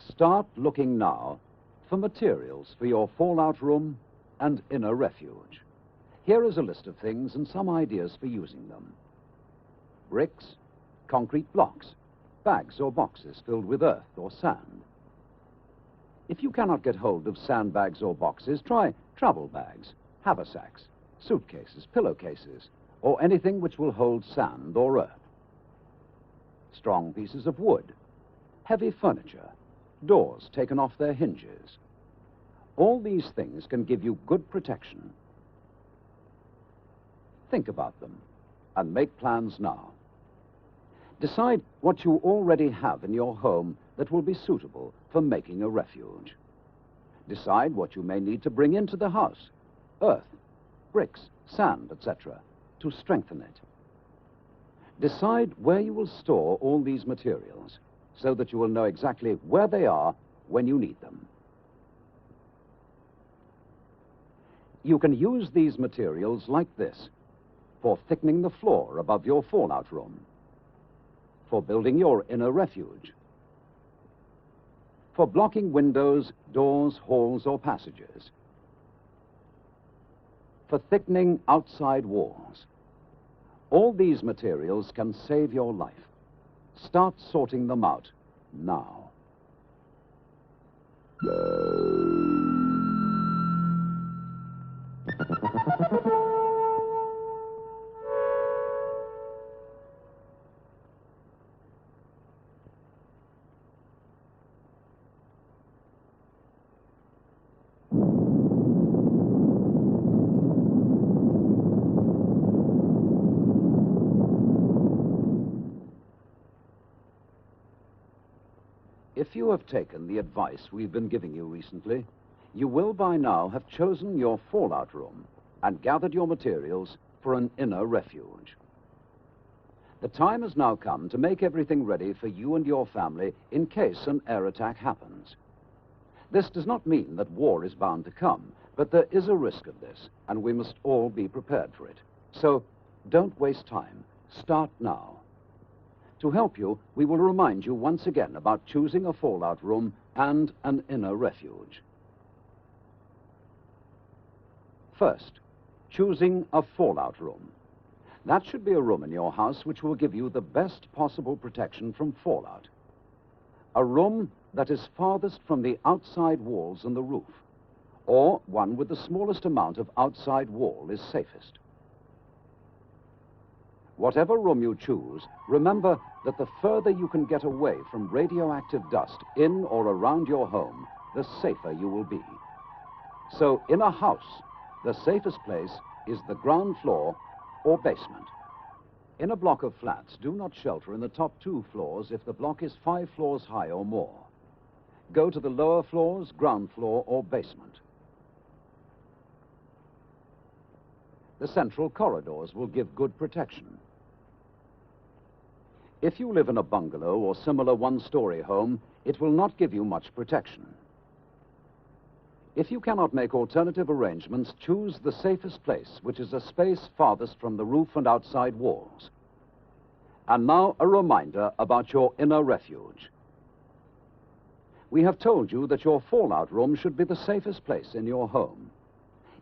Start looking now for materials for your fallout room and inner refuge. Here is a list of things and some ideas for using them. Bricks, concrete blocks, bags or boxes filled with earth or sand. If you cannot get hold of sandbags or boxes, try travel bags, haversacks, suitcases, pillowcases, or anything which will hold sand or earth. Strong pieces of wood, heavy furniture, doors taken off their hinges. All these things can give you good protection. Think about them and make plans now. Decide what you already have in your home that will be suitable for making a refuge. Decide what you may need to bring into the house: earth, bricks, sand, etc., to strengthen it. Decide where you will store all these materials so that you will know exactly where they are when you need them. You can use these materials like this for thickening the floor above your fallout room, for building your inner refuge, for blocking windows, doors, halls, or passages, for thickening outside walls. All these materials can save your life. Start sorting them out now. If you have taken the advice we've been giving you recently, you will by now have chosen your fallout room and gathered your materials for an inner refuge. The time has now come to make everything ready for you and your family in case an air attack happens. This does not mean that war is bound to come, but there is a risk of this, and we must all be prepared for it. So don't waste time. Start now. To help you, we will remind you once again about choosing a fallout room and an inner refuge. First, choosing a fallout room. That should be a room in your house which will give you the best possible protection from fallout. A room that is farthest from the outside walls and the roof, or one with the smallest amount of outside wall is safest. Whatever room you choose, remember that the further you can get away from radioactive dust in or around your home, the safer you will be. So in a house, the safest place is the ground floor or basement. In a block of flats, do not shelter in the top 2 floors if the block is 5 floors high or more. Go to the lower floors, ground floor or basement. The central corridors will give good protection. If you live in a bungalow or similar one-story home, it will not give you much protection. If you cannot make alternative arrangements, choose the safest place, which is a space farthest from the roof and outside walls. And now a reminder about your inner refuge. We have told you that your fallout room should be the safest place in your home.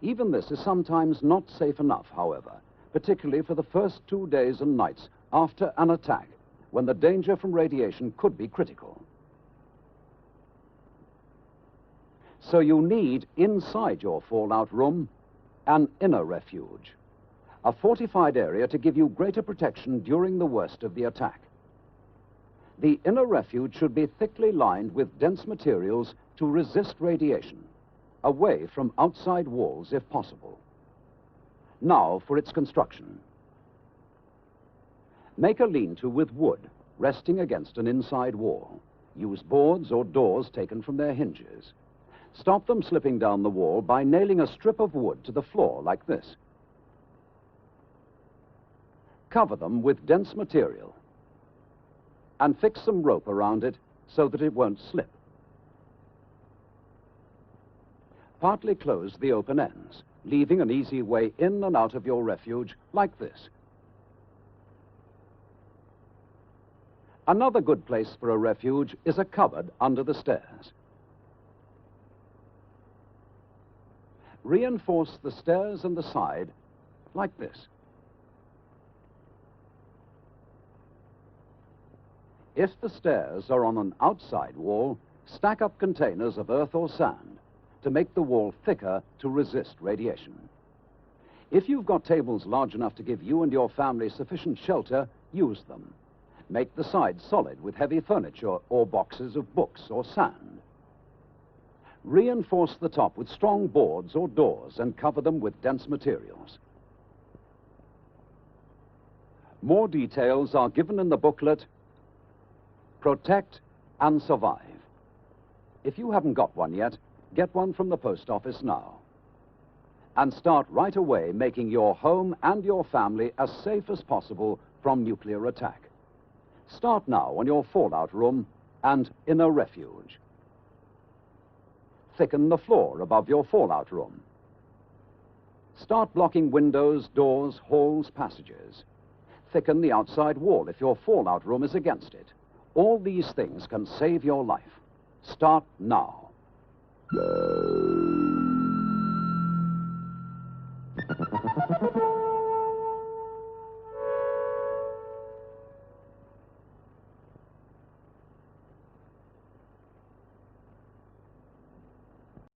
Even this is sometimes not safe enough, however, particularly for the first 2 days and nights after an attack, when the danger from radiation could be critical. So you need, inside your fallout room, an inner refuge, a fortified area to give you greater protection during the worst of the attack. The inner refuge should be thickly lined with dense materials to resist radiation, away from outside walls if possible. Now for its construction. Make a lean-to with wood, resting against an inside wall. Use boards or doors taken from their hinges. Stop them slipping down the wall by nailing a strip of wood to the floor like this. Cover them with dense material and fix some rope around it so that it won't slip. Partly close the open ends, leaving an easy way in and out of your refuge like this. Another good place for a refuge is a cupboard under the stairs. Reinforce the stairs and the side like this. If the stairs are on an outside wall, stack up containers of earth or sand to make the wall thicker to resist radiation. If you've got tables large enough to give you and your family sufficient shelter, use them. Make the sides solid with heavy furniture or boxes of books or sand. Reinforce the top with strong boards or doors and cover them with dense materials. More details are given in the booklet, Protect and Survive. If you haven't got one yet, get one from the post office now. And start right away making your home and your family as safe as possible from nuclear attack. Start now on your fallout room and in a refuge. Thicken the floor above your fallout room. Start blocking windows, doors, halls, passages. Thicken the outside wall if your fallout room is against it. All these things can save your life. Start now.